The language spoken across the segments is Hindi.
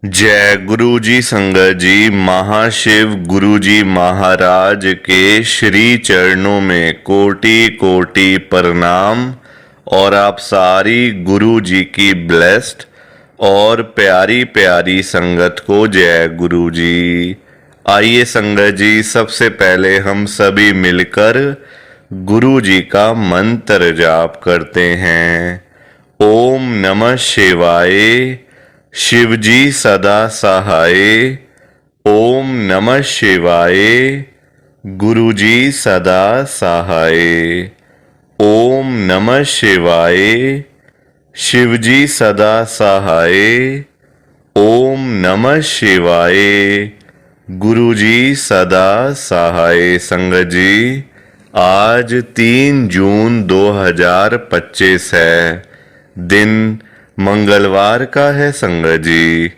जय गुरु जी संगत जी। महाशिव गुरु जी महाराज के श्री चरणों में कोटि कोटि प्रणाम। और आप सारी गुरु जी की ब्लेस्ड और प्यारी प्यारी संगत को जय गुरु जी। आइए संगत जी, सबसे पहले हम सभी मिलकर गुरु जी का मंत्र जाप करते हैं। ओम नमः शिवाय। शिवजी सदा सहाय। ओम नमः शिवाय। गुरुजी सदा सहाय। ओम नमः शिवाय। शिवजी सदा सहाय। ओम नमः शिवाय। गुरुजी सदा सहाय। संगत जी, आज 3 जून 2025 है। दिन मंगलवार का है संगत जी।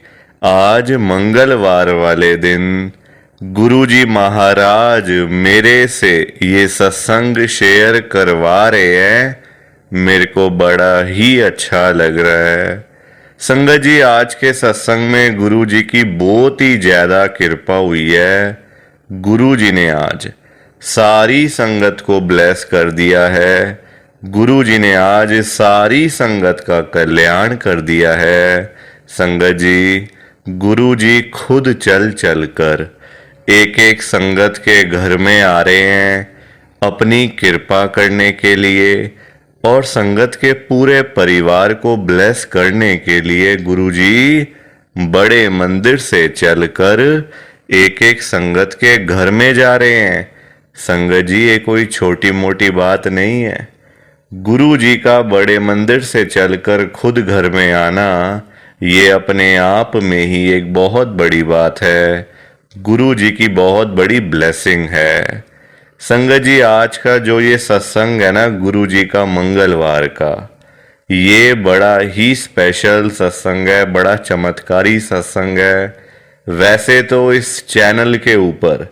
आज मंगलवार वाले दिन गुरु जी महाराज मेरे से ये सत्संग शेयर करवा रहे हैं। मेरे को बड़ा ही अच्छा लग रहा है संगत जी। आज के सत्संग में गुरु जी की बहुत ही ज्यादा कृपा हुई है। गुरु जी ने आज सारी संगत को ब्लेस कर दिया है। गुरु जी ने आज सारी संगत का कल्याण कर दिया है। संगत जी, गुरु जी खुद चल चल कर एक एक संगत के घर में आ रहे हैं अपनी कृपा करने के लिए और संगत के पूरे परिवार को ब्लेस करने के लिए। गुरु जी बड़े मंदिर से चलकर एक एक संगत के घर में जा रहे हैं। संगत जी, ये कोई छोटी मोटी बात नहीं है। गुरु जी का बड़े मंदिर से चलकर खुद घर में आना, ये अपने आप में ही एक बहुत बड़ी बात है। गुरु जी की बहुत बड़ी ब्लेसिंग है। संगत जी, आज का जो ये सत्संग है ना गुरु जी का मंगलवार का, ये बड़ा ही स्पेशल सत्संग है, बड़ा चमत्कारी सत्संग है। वैसे तो इस चैनल के ऊपर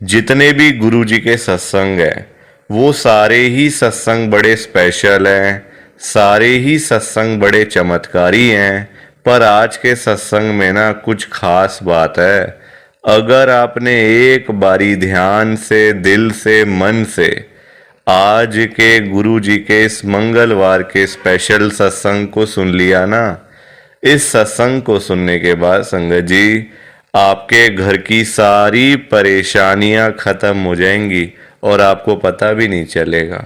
जितने भी गुरु जी के सत्संग हैं वो सारे ही सत्संग बड़े स्पेशल हैं, सारे ही सत्संग बड़े चमत्कारी हैं। पर आज के सत्संग में ना कुछ खास बात है। अगर आपने एक बारी ध्यान से, दिल से, मन से आज के गुरु जी के इस मंगलवार के स्पेशल सत्संग को सुन लिया ना, इस सत्संग को सुनने के बाद संगत जी आपके घर की सारी परेशानियां खत्म हो जाएंगी और आपको पता भी नहीं चलेगा।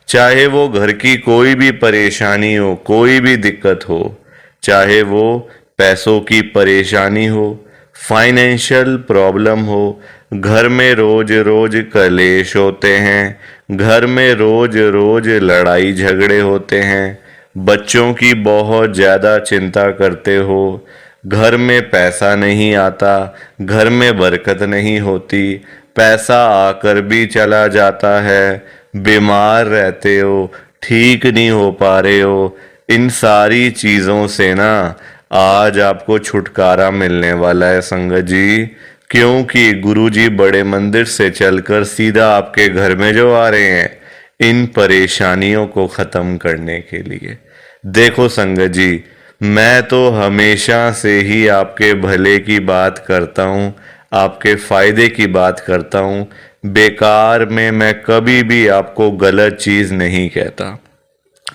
चाहे वो घर की कोई भी परेशानी हो, कोई भी दिक्कत हो, चाहे वो पैसों की परेशानी हो, फाइनेंशियल प्रॉब्लम हो, घर में रोज रोज कलेश होते हैं, घर में रोज रोज लड़ाई झगड़े होते हैं, बच्चों की बहुत ज़्यादा चिंता करते हो, घर में पैसा नहीं आता, घर में बरकत नहीं होती, पैसा आकर भी चला जाता है, बीमार रहते हो, ठीक नहीं हो पा रहे हो, इन सारी चीज़ों से ना आज आपको छुटकारा मिलने वाला है संगत जी। क्योंकि गुरु जी बड़े मंदिर से चलकर सीधा आपके घर में जो आ रहे हैं इन परेशानियों को ख़त्म करने के लिए। देखो संगत जी, मैं तो हमेशा से ही आपके भले की बात करता हूँ, आपके फ़ायदे की बात करता हूँ। बेकार में मैं कभी भी आपको गलत चीज़ नहीं कहता।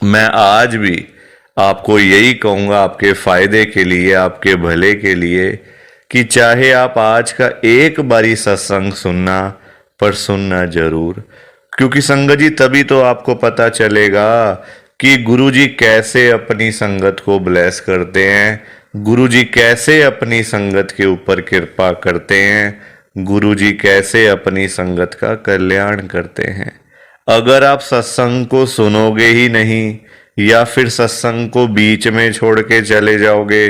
मैं आज भी आपको यही कहूँगा आपके फ़ायदे के लिए, आपके भले के लिए, कि चाहे आप आज का एक बारी सत्संग सुनना, पर सुनना जरूर। क्योंकि संगत जी तभी तो आपको पता चलेगा कि गुरु जी कैसे अपनी संगत को ब्लेस करते हैं, गुरु जी कैसे अपनी संगत के ऊपर कृपा करते हैं, गुरु जी कैसे अपनी संगत का कल्याण करते हैं। अगर आप सत्संग को सुनोगे ही नहीं या फिर सत्संग को बीच में छोड़ के चले जाओगे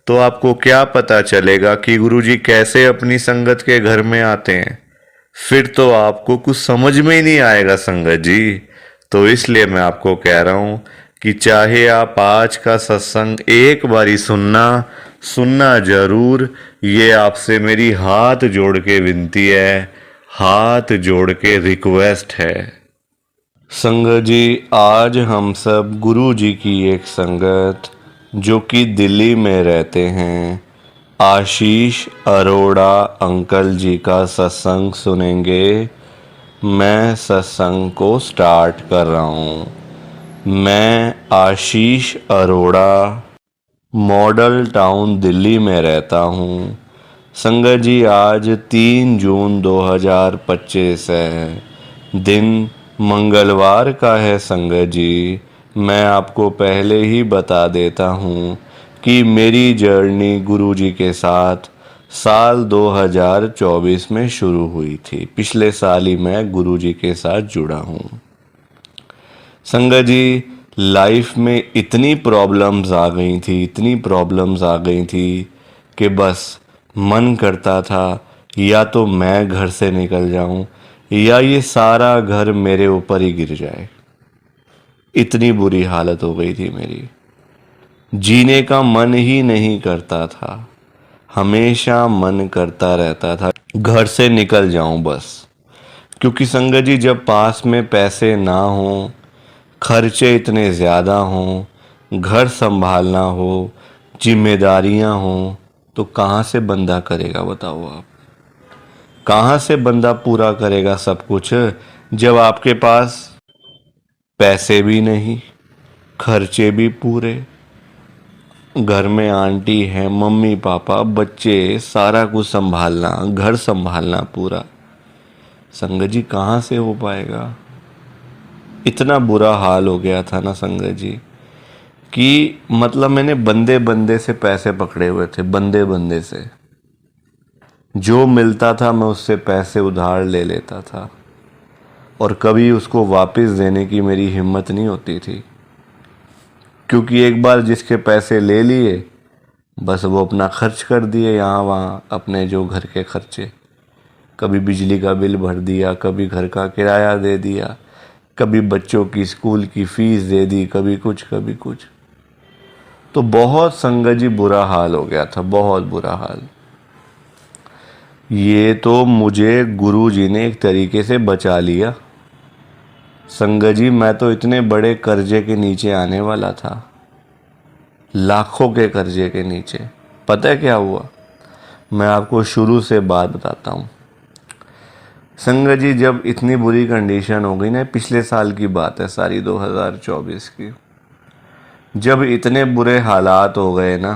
तो आपको क्या पता चलेगा कि गुरु जी कैसे अपनी संगत के घर में आते हैं। फिर तो आपको कुछ समझ में ही नहीं आएगा संगत जी। तो इसलिए मैं आपको कह रहा हूँ कि चाहे आप आज का सत्संग एक बारी सुनना जरूर। ये आपसे मेरी हाथ जोड़ के विनती है, हाथ जोड़ के रिक्वेस्ट है। संगत जी, आज हम सब गुरु जी की एक संगत जो कि दिल्ली में रहते हैं, आशीष अरोड़ा अंकल जी का सत्संग सुनेंगे। मैं सत्संग को स्टार्ट कर रहा हूँ। मैं आशीष अरोड़ा मॉडल टाउन दिल्ली में रहता हूँ। संगत जी, आज 3 जून 2025 है। दिन मंगलवार का है। संगत जी, मैं आपको पहले ही बता देता हूँ कि मेरी जर्नी गुरुजी के साथ साल 2024 में शुरू हुई थी। पिछले साल ही मैं गुरुजी के साथ जुड़ा हूँ। संगत जी, लाइफ में इतनी प्रॉब्लम्स आ गई थी, इतनी प्रॉब्लम्स आ गई थी कि बस मन करता था या तो मैं घर से निकल जाऊं या ये सारा घर मेरे ऊपर ही गिर जाए। इतनी बुरी हालत हो गई थी मेरी। जीने का मन ही नहीं करता था। हमेशा मन करता रहता था घर से निकल जाऊं बस। क्योंकि संगत जी, जब पास में पैसे ना हों, खर्चे इतने ज़्यादा हों, घर संभालना हो, जिम्मेदारियां हों, तो कहाँ से बंदा करेगा बताओ आप? कहाँ से बंदा पूरा करेगा सब कुछ जब आपके पास पैसे भी नहीं, खर्चे भी पूरे, घर में आंटी है, मम्मी पापा, बच्चे, सारा कुछ संभालना, घर संभालना पूरा। संगत जी, कहाँ से हो पाएगा? इतना बुरा हाल हो गया था ना संगत जी कि मतलब मैंने बंदे बंदे से पैसे पकड़े हुए थे। बंदे बंदे से जो मिलता था मैं उससे पैसे उधार ले लेता था और कभी उसको वापस देने की मेरी हिम्मत नहीं होती थी। क्योंकि एक बार जिसके पैसे ले लिए, बस वो अपना खर्च कर दिए यहाँ वहाँ, अपने जो घर के खर्चे। कभी बिजली का बिल भर दिया, कभी घर का किराया दे दिया, कभी बच्चों की स्कूल की फीस दे दी, कभी कुछ कभी कुछ। तो बहुत संगत जी बुरा हाल हो गया था, बहुत बुरा हाल। ये तो मुझे गुरु जी ने एक तरीके से बचा लिया। संगत जी, मैं तो इतने बड़े कर्जे के नीचे आने वाला था, लाखों के कर्जे के नीचे। पता है क्या हुआ? मैं आपको शुरू से बात बताता हूँ। संगत जी, जब इतनी बुरी कंडीशन हो गई ना, पिछले साल की बात है सारी, 2024 की। जब इतने बुरे हालात हो गए ना,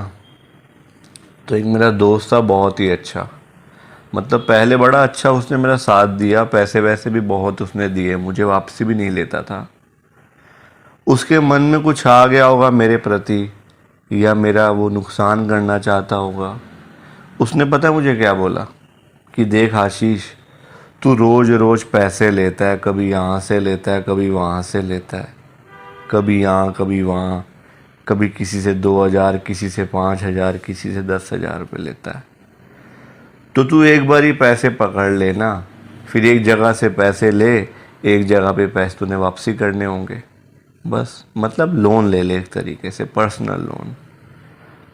तो एक मेरा दोस्त था बहुत ही अच्छा, मतलब पहले बड़ा अच्छा उसने मेरा साथ दिया, पैसे वैसे भी बहुत उसने दिए, मुझे वापसी भी नहीं लेता था। उसके मन में कुछ आ गया होगा मेरे प्रति, या मेरा वो नुकसान करना चाहता होगा। उसने पता है मुझे क्या बोला कि देख आशीष, तू रोज़ रोज़ पैसे लेता है, कभी यहाँ से लेता है, कभी वहाँ से लेता है, कभी यहाँ कभी वहाँ, कभी किसी से 2000, किसी से 5000, किसी से 10,000 रुपये लेता है। तो तू एक बार ही पैसे पकड़ लेना, फिर एक जगह से पैसे ले, एक जगह पे पैसे तूने वापसी करने होंगे। बस मतलब लोन ले ले, एक तरीके से पर्सनल लोन।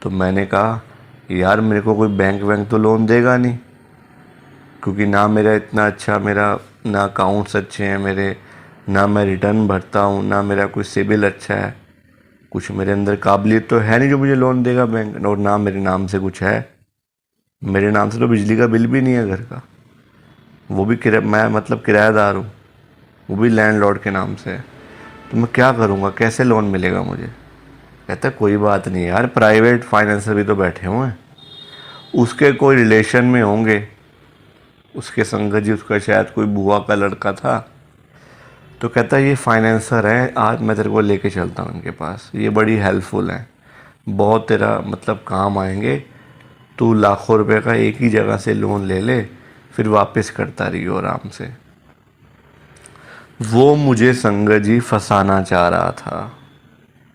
तो मैंने कहा यार, मेरे को कोई बैंक वैंक तो लोन देगा नहीं, क्योंकि ना मेरा इतना अच्छा, मेरा ना अकाउंट्स अच्छे हैं मेरे, ना मैं रिटर्न भरता हूँ, ना मेरा कोई सिबिल अच्छा है, कुछ मेरे अंदर काबिलियत तो है नहीं जो मुझे लोन देगा बैंक, और ना मेरे नाम से कुछ है। मेरे नाम से तो बिजली का बिल भी नहीं है घर का, वो भी मैं मतलब किराएदार हूँ, वो भी लैंडलॉर्ड के नाम से है। तो मैं क्या करूँगा, कैसे लोन मिलेगा मुझे? कहता कोई बात नहीं यार, प्राइवेट फाइनेंसर भी तो बैठे हुए हैं, उसके कोई रिलेशन में होंगे, उसके संगत जी, उसका शायद कोई बुआ का लड़का था। तो कहता ये फाइनेंसर है, आज मैं तेरे को लेके चलता हूँ इनके पास, ये बड़ी हेल्पफुल हैं, बहुत तेरा मतलब काम आएंगे, तू लाखों रुपए का एक ही जगह से लोन ले ले, फिर वापस करता रहियो आराम से। वो मुझे संगत जी फंसाना चाह रहा था।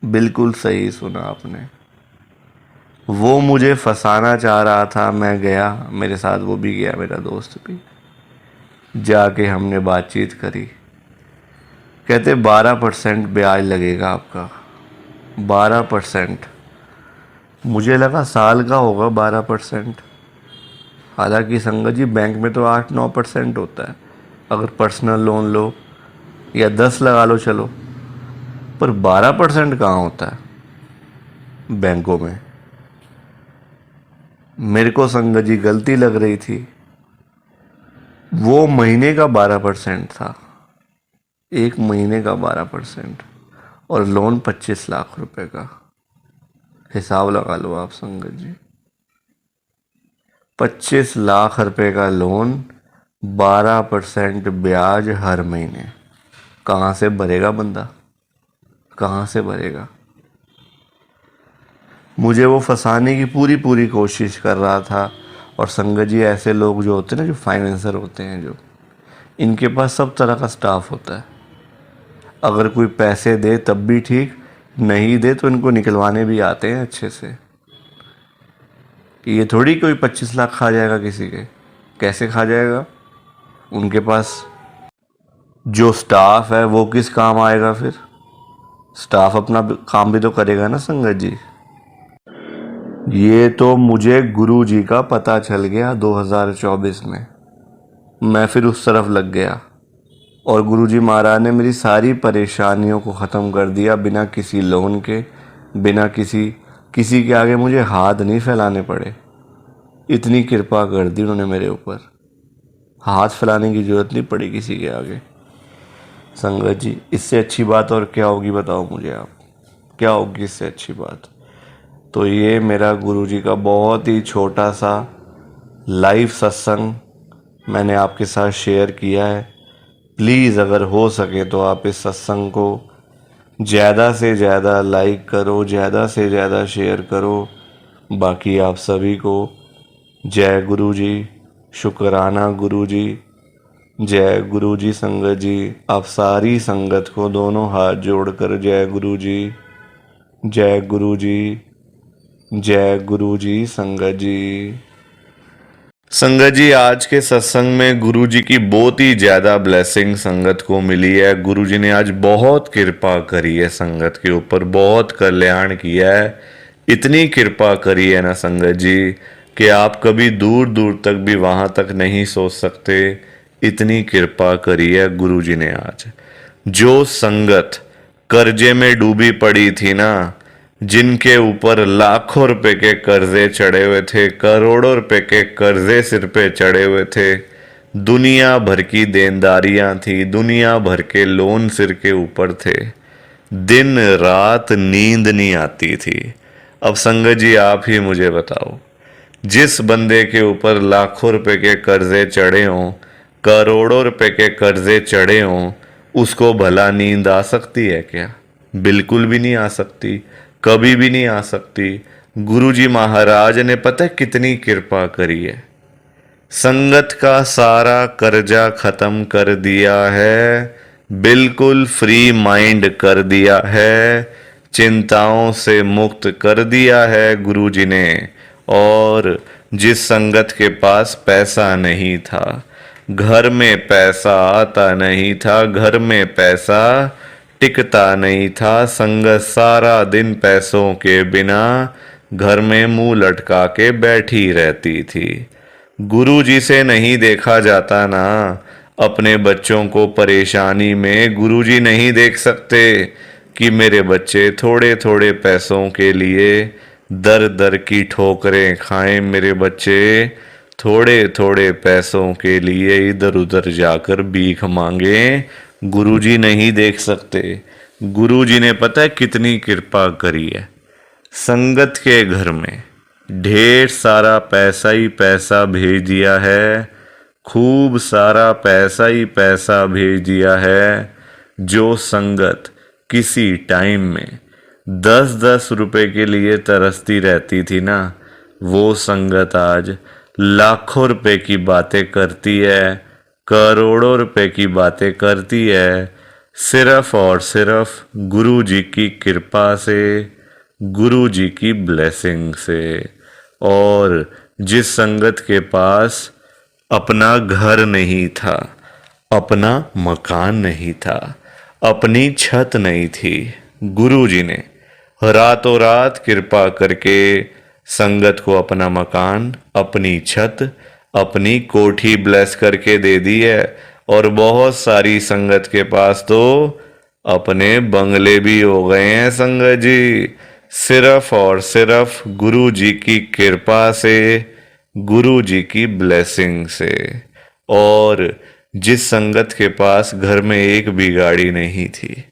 बिल्कुल सही सुना आपने, वो मुझे फंसाना चाह रहा था। मैं गया, मेरे साथ वो भी गया, मेरा दोस्त भी। जाके हमने बातचीत करी। कहते 12% ब्याज लगेगा आपका। 12%। मुझे लगा साल का होगा 12%। हालांकि संगत जी बैंक में तो 8-9% होता है अगर पर्सनल लोन लो, या 10 लगा लो चलो, पर 12% कहाँ होता है बैंकों में? मेरे को संगत जी गलती लग रही थी। वो महीने का 12% था, एक महीने का 12%, और लोन 25 लाख रुपए का। हिसाब लगा लो आप संगत जी, 25 लाख रुपए का लोन, 12% ब्याज हर महीने। कहाँ से भरेगा बंदा, कहाँ से भरेगा। मुझे वो फंसाने की पूरी पूरी कोशिश कर रहा था। और संगत जी ऐसे लोग जो होते हैं ना, जो फाइनेंसर होते हैं, जो इनके पास सब तरह का स्टाफ होता है। अगर कोई पैसे दे तब भी ठीक, नहीं दे तो इनको निकलवाने भी आते हैं अच्छे से। ये थोड़ी कोई 25 लाख खा जाएगा किसी के, कैसे खा जाएगा। उनके पास जो स्टाफ है वो किस काम आएगा फिर। स्टाफ अपना काम भी तो करेगा ना संगत जी। ये तो मुझे गुरु जी का पता चल गया 2024 में। मैं फिर उस तरफ लग गया और गुरुजी महाराज ने मेरी सारी परेशानियों को ख़त्म कर दिया, बिना किसी लोन के, बिना किसी के आगे मुझे हाथ नहीं फैलाने पड़े। इतनी कृपा कर दी उन्होंने मेरे ऊपर, हाथ फैलाने की ज़रूरत नहीं पड़ी किसी के आगे। संगत जी इससे अच्छी बात और क्या होगी बताओ मुझे आप, क्या होगी इससे अच्छी बात। तो ये मेरा गुरुजी का बहुत ही छोटा सा लाइव सत्संग मैंने आपके साथ शेयर किया है। प्लीज़ अगर हो सके तो आप इस सत्संग को ज़्यादा से ज़्यादा लाइक करो, ज़्यादा से ज़्यादा शेयर करो। बाकी आप सभी को जय गुरु जी, शुक्राना गुरु जी, जय गुरु जी। संगत जी आप सारी संगत को दोनों हाथ जोड़कर जय गुरु जी, जय गुरु जी, जय गुरु जी। संगत जी, संगत जी आज के सत्संग में गुरु जी की बहुत ही ज़्यादा ब्लेसिंग संगत को मिली है। गुरु जी ने आज बहुत कृपा करी है संगत के ऊपर, बहुत कल्याण किया है। इतनी कृपा करी है ना संगत जी कि आप कभी दूर दूर तक भी वहाँ तक नहीं सोच सकते। इतनी कृपा करी है गुरु जी ने आज। जो संगत कर्जे में डूबी पड़ी थी ना, जिनके ऊपर लाखों रुपए के कर्जे चढ़े हुए थे, करोड़ों रुपए के कर्जे सिर पे चढ़े हुए थे, दुनिया भर की देनदारियां थी, दुनिया भर के लोन सिर के ऊपर थे, दिन रात नींद नहीं आती थी। अब संगत जी आप ही मुझे बताओ, जिस बंदे के ऊपर लाखों रुपए के कर्जे चढ़े हों, करोड़ों रुपए के कर्जे चढ़े हों, उसको भला नींद आ सकती है क्या। बिल्कुल भी नहीं आ सकती, कभी भी नहीं आ सकती। गुरुजी महाराज ने पता है कितनी कृपा करी है, संगत का सारा कर्जा खत्म कर दिया है, बिल्कुल फ्री माइंड कर दिया है, चिंताओं से मुक्त कर दिया है गुरुजी ने। और जिस संगत के पास पैसा नहीं था, घर में पैसा आता नहीं था, घर में पैसा टिकता नहीं था, संगत सारा दिन पैसों के बिना घर में मुंह लटका के बैठी रहती थी। गुरु जी से नहीं देखा जाता ना अपने बच्चों को परेशानी में। गुरु जी नहीं देख सकते कि मेरे बच्चे थोड़े थोड़े पैसों के लिए दर दर की ठोकरें खाएं, मेरे बच्चे थोड़े थोड़े पैसों के लिए इधर उधर जाकर भीख मांगे। गुरुजी नहीं देख सकते। गुरुजी ने पता है कितनी कृपा करी है, संगत के घर में ढेर सारा पैसा ही पैसा भेज दिया है, खूब सारा पैसा ही पैसा भेज दिया है। जो संगत किसी टाइम में 10-10 रुपए के लिए तरसती रहती थी ना, वो संगत आज लाखों रुपए की बातें करती है, करोड़ों रुपए की बातें करती है, सिर्फ और सिर्फ गुरु जी की कृपा से, गुरु जी की ब्लेसिंग से। और जिस संगत के पास अपना घर नहीं था, अपना मकान नहीं था, अपनी छत नहीं थी, गुरु जी ने रातों रात कृपा करके संगत को अपना मकान, अपनी छत, अपनी कोठी ब्लेस करके दे दी है। और बहुत सारी संगत के पास तो अपने बंगले भी हो गए हैं संगत जी। सिर्फ और सिर्फ गुरु जी की कृपा से, गुरु जी की ब्लेसिंग से। और जिस संगत के पास घर में एक भी गाड़ी नहीं थी,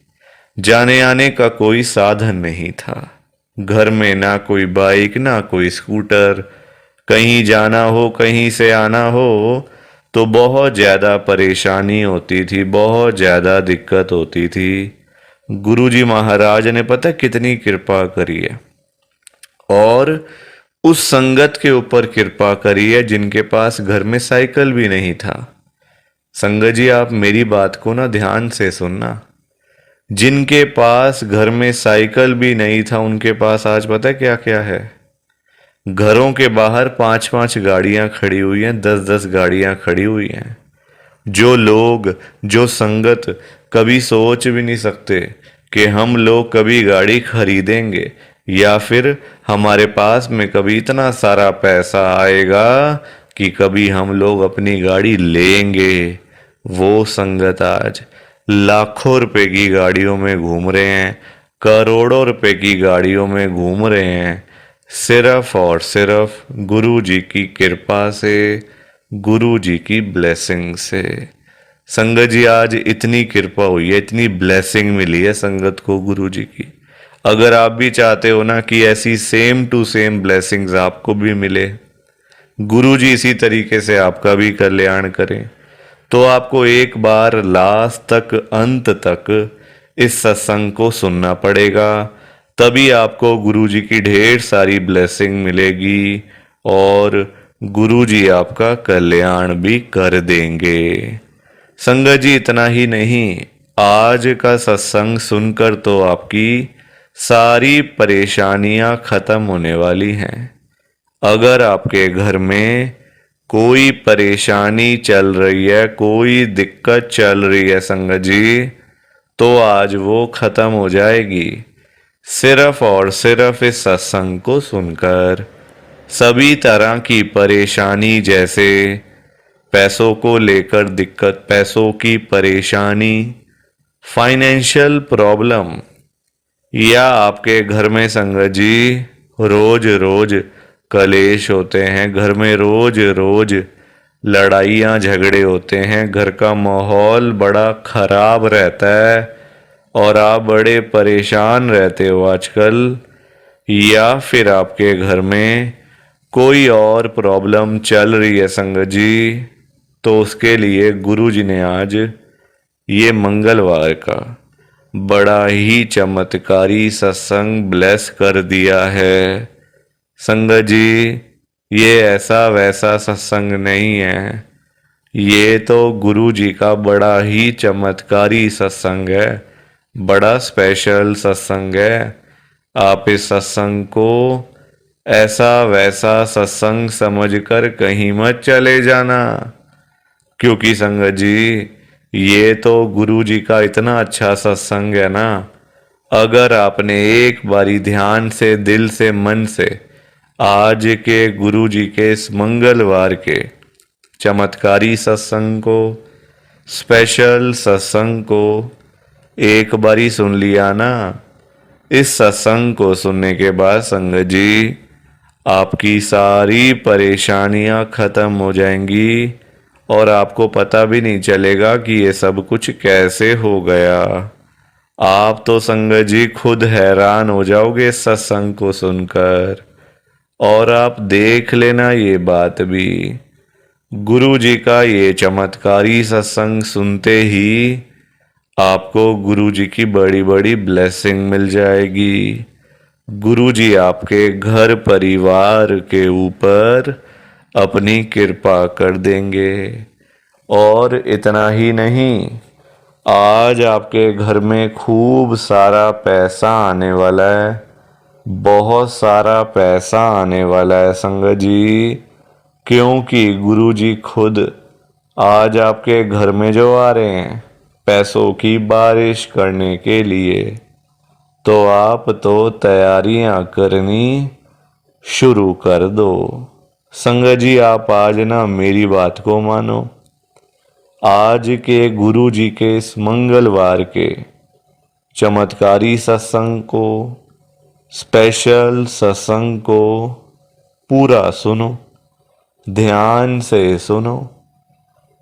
जाने आने का कोई साधन नहीं था, घर में ना कोई बाइक ना कोई स्कूटर, कहीं जाना हो कहीं से आना हो तो बहुत ज़्यादा परेशानी होती थी, बहुत ज़्यादा दिक्कत होती थी। गुरुजी महाराज ने पता कितनी कृपा करी है, और उस संगत के ऊपर कृपा करी है जिनके पास घर में साइकिल भी नहीं था। संगत जी आप मेरी बात को ना ध्यान से सुनना, जिनके पास घर में साइकिल भी नहीं था उनके पास आज पता है क्या क्या है। घरों के बाहर 5-5 गाड़ियां खड़ी हुई हैं, 10-10 गाड़ियां खड़ी हुई हैं। जो लोग, जो संगत कभी सोच भी नहीं सकते कि हम लोग कभी गाड़ी खरीदेंगे या फिर हमारे पास में कभी इतना सारा पैसा आएगा कि कभी हम लोग अपनी गाड़ी लेंगे, वो संगत आज लाखों रुपए की गाड़ियों में घूम रहे हैं, करोड़ों रुपए की गाड़ियों में घूम रहे हैं, सिर्फ और सिर्फ गुरु जी की कृपा से, गुरु जी की ब्लेसिंग से। संगत जी आज इतनी कृपा हुई है, इतनी ब्लेसिंग मिली है संगत को गुरु जी की। अगर आप भी चाहते हो ना कि ऐसी सेम टू सेम ब्लेसिंग्स आपको भी मिले, गुरु जी इसी तरीके से आपका भी कल्याण करें, तो आपको एक बार लास्ट तक, अंत तक इस सत्संग को सुनना पड़ेगा। तभी आपको गुरु जी की ढेर सारी ब्लेसिंग मिलेगी और गुरु जी आपका कल्याण भी कर देंगे। संगत जी इतना ही नहीं, आज का सत्संग सुनकर तो आपकी सारी परेशानियां खत्म होने वाली हैं। अगर आपके घर में कोई परेशानी चल रही है, कोई दिक्कत चल रही है संगत जी, तो आज वो खत्म हो जाएगी, सिर्फ और सिर्फ इस सत्संग को सुनकर। सभी तरह की परेशानी, जैसे पैसों को लेकर दिक्कत, पैसों की परेशानी, फाइनेंशियल प्रॉब्लम, या आपके घर में संगत जी रोज रोज कलेश होते हैं, घर में रोज रोज लड़ाइयाँ झगड़े होते हैं, घर का माहौल बड़ा खराब रहता है और आप बड़े परेशान रहते हो आजकल, या फिर आपके घर में कोई और प्रॉब्लम चल रही है संगत जी, तो उसके लिए गुरु जी ने आज ये मंगलवार का बड़ा ही चमत्कारी सत्संग ब्लेस कर दिया है। संगत जी ये ऐसा वैसा सत्संग नहीं है, ये तो गुरु जी का बड़ा ही चमत्कारी सत्संग है, बड़ा स्पेशल सत्संग है। आप इस सत्संग को ऐसा वैसा सत्संग समझकर कहीं मत चले जाना, क्योंकि संगत जी ये तो गुरु जी का इतना अच्छा सत्संग है ना, अगर आपने एक बारी ध्यान से, दिल से, मन से आज के गुरु जी के इस मंगलवार के चमत्कारी सत्संग को, स्पेशल सत्संग को एक बारी सुन लिया ना, इस सत्संग को सुनने के बाद संगत जी आपकी सारी परेशानियां खत्म हो जाएंगी और आपको पता भी नहीं चलेगा कि ये सब कुछ कैसे हो गया। आप तो संगत जी खुद हैरान हो जाओगे इस सत्संग को सुनकर। और आप देख लेना ये बात भी, गुरु जी का ये चमत्कारी सत्संग सुनते ही आपको गुरु जी की बड़ी बड़ी ब्लेसिंग मिल जाएगी। गुरु जी आपके घर परिवार के ऊपर अपनी कृपा कर देंगे। और इतना ही नहीं, आज आपके घर में खूब सारा पैसा आने वाला है, बहुत सारा पैसा आने वाला है संगत जी, क्योंकि गुरु जी खुद आज आपके घर में जो आ रहे हैं पैसों की बारिश करने के लिए, तो आप तो तैयारियां करनी शुरू कर दो। संगत जी आप आज ना मेरी बात को मानो, आज के गुरु जी के इस मंगलवार के चमत्कारी सत्संग को स्पेशल सत्संग को पूरा सुनो, ध्यान से सुनो,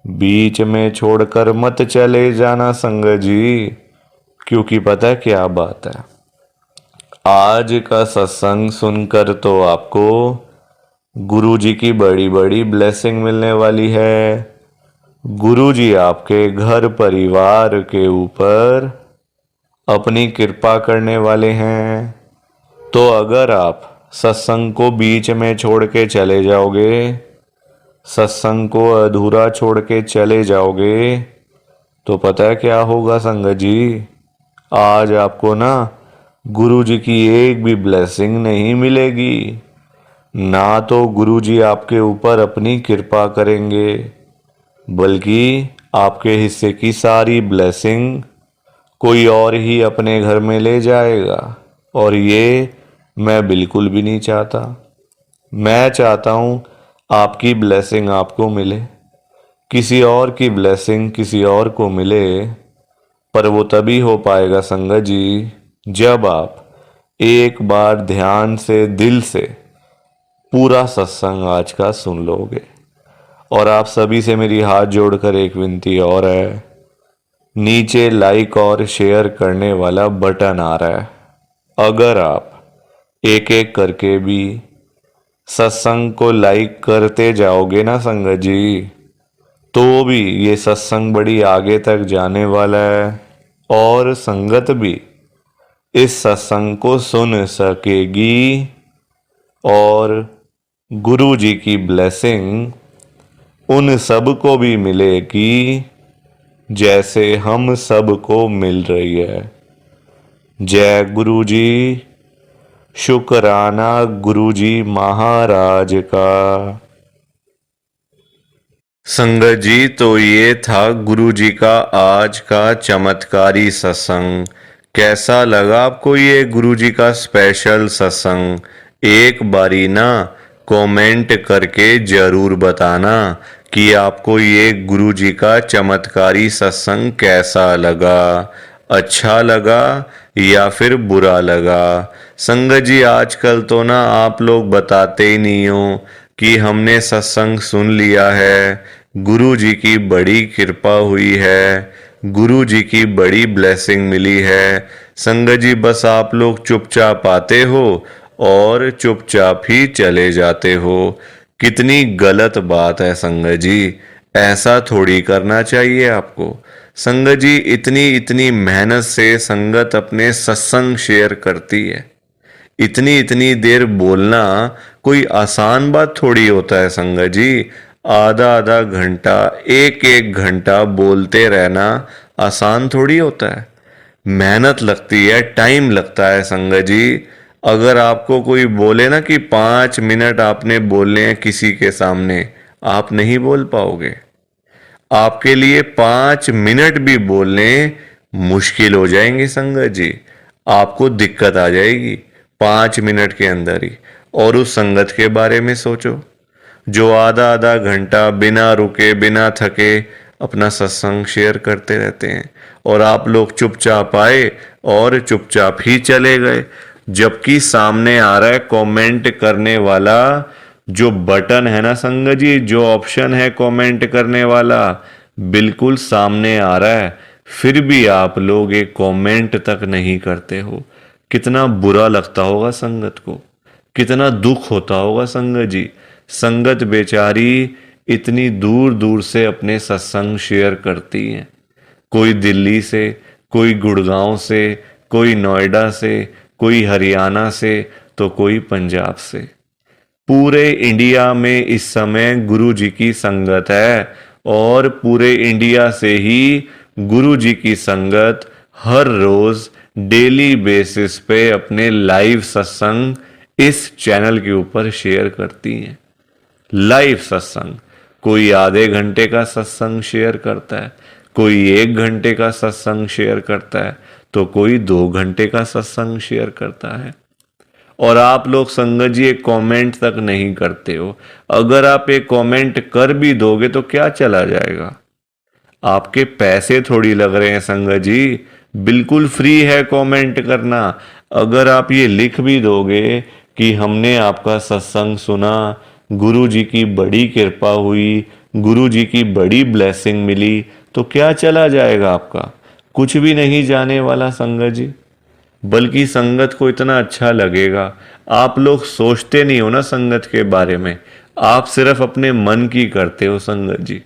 बीच में छोड़कर मत चले जाना संगत जी, क्योंकि पता है क्या बात है, आज का सत्संग सुनकर तो आपको गुरु जी की बड़ी बड़ी ब्लेसिंग मिलने वाली है। गुरु जी आपके घर परिवार के ऊपर अपनी कृपा करने वाले हैं। तो अगर आप सत्संग को बीच में छोड़ के चले जाओगे, सत्संग को अधूरा छोड़ के चले जाओगे, तो पता है क्या होगा संगत जी, आज आपको ना गुरु जी की एक भी ब्लेसिंग नहीं मिलेगी। ना तो गुरु जी आपके ऊपर अपनी कृपा करेंगे, बल्कि आपके हिस्से की सारी ब्लेसिंग कोई और ही अपने घर में ले जाएगा। और ये मैं बिल्कुल भी नहीं चाहता। मैं चाहता हूँ आपकी ब्लेसिंग आपको मिले, किसी और की ब्लेसिंग किसी और को मिले, पर वो तभी हो पाएगा संगत जी जब आप एक बार ध्यान से दिल से पूरा सत्संग आज का सुन लोगे। और आप सभी से मेरी हाथ जोड़कर एक विनती और है, नीचे लाइक और शेयर करने वाला बटन आ रहा है, अगर आप एक एक करके भी सत्संग को लाइक करते जाओगे ना संगत जी, तो भी ये सत्संग बड़ी आगे तक जाने वाला है और संगत भी इस सत्संग को सुन सकेगी और गुरु जी की ब्लेसिंग उन सब को भी मिलेगी जैसे हम सब को मिल रही है। जय गुरु जी, शुक्राना गुरु जी महाराज का। संगत जी, तो ये था गुरु जी का आज का चमत्कारी सत्संग। कैसा लगा आपको ये गुरु जी का स्पेशल सत्संग? एक बारी ना कमेंट करके जरूर बताना कि आपको ये गुरु जी का चमत्कारी सत्संग कैसा लगा, अच्छा लगा या फिर बुरा लगा। संगत जी, आजकल तो ना आप लोग बताते ही नहीं हो कि हमने सत्संग सुन लिया है, गुरु जी की बड़ी कृपा हुई है, गुरु जी की बड़ी ब्लेसिंग मिली है। संगत जी, बस आप लोग चुपचाप आते हो और चुपचाप ही चले जाते हो। कितनी गलत बात है संगत जी, ऐसा थोड़ी करना चाहिए आपको। संगत जी, इतनी इतनी मेहनत से संगत अपने सत्संग शेयर करती है, इतनी इतनी देर बोलना कोई आसान बात थोड़ी होता है संगत जी। आधा आधा घंटा, एक एक घंटा बोलते रहना आसान थोड़ी होता है, मेहनत लगती है, टाइम लगता है संगत जी। अगर आपको कोई बोले ना कि 5 मिनट आपने बोलने हैं किसी के सामने, आप नहीं बोल पाओगे। आपके लिए 5 मिनट भी बोलने मुश्किल हो जाएंगे संगत जी, आपको दिक्कत आ जाएगी 5 मिनट के अंदर ही। और उस संगत के बारे में सोचो जो आधा आधा घंटा बिना रुके बिना थके अपना सत्संग शेयर करते रहते हैं, और आप लोग चुपचाप आए और चुपचाप ही चले गए। जबकि सामने आ रहा है कमेंट करने वाला जो बटन है ना संगत जी, जो ऑप्शन है कमेंट करने वाला, बिल्कुल सामने आ रहा है, फिर भी आप लोग एक कमेंट तक नहीं करते हो। कितना बुरा लगता होगा संगत को, कितना दुख होता होगा संगत जी। संगत बेचारी इतनी दूर दूर से अपने सत्संग शेयर करती है, कोई दिल्ली से, कोई गुड़गांव से, कोई नोएडा से, कोई हरियाणा से, तो कोई पंजाब से। पूरे इंडिया में इस समय गुरु जी की संगत है, और पूरे इंडिया से ही गुरु जी की संगत हर रोज डेली बेसिस पे अपने लाइव सत्संग इस चैनल के ऊपर शेयर करती हैं। लाइव सत्संग, कोई आधे घंटे का सत्संग शेयर करता है, कोई 1 घंटे का सत्संग शेयर करता है, तो कोई 2 घंटे का सत्संग शेयर करता है। और आप लोग संगत जी एक कमेंट तक नहीं करते हो। अगर आप एक कमेंट कर भी दोगे तो क्या चला जाएगा, आपके पैसे थोड़ी लग रहे हैं संगत जी, बिल्कुल फ्री है कमेंट करना। अगर आप ये लिख भी दोगे कि हमने आपका सत्संग सुना, गुरु जी की बड़ी कृपा हुई, गुरु जी की बड़ी ब्लेसिंग मिली, तो क्या चला जाएगा आपका? कुछ भी नहीं जाने वाला संगत जी। बल्कि संगत को इतना अच्छा लगेगा। आप लोग सोचते नहीं हो ना संगत के बारे में, आप सिर्फ अपने मन की करते हो संगत जी,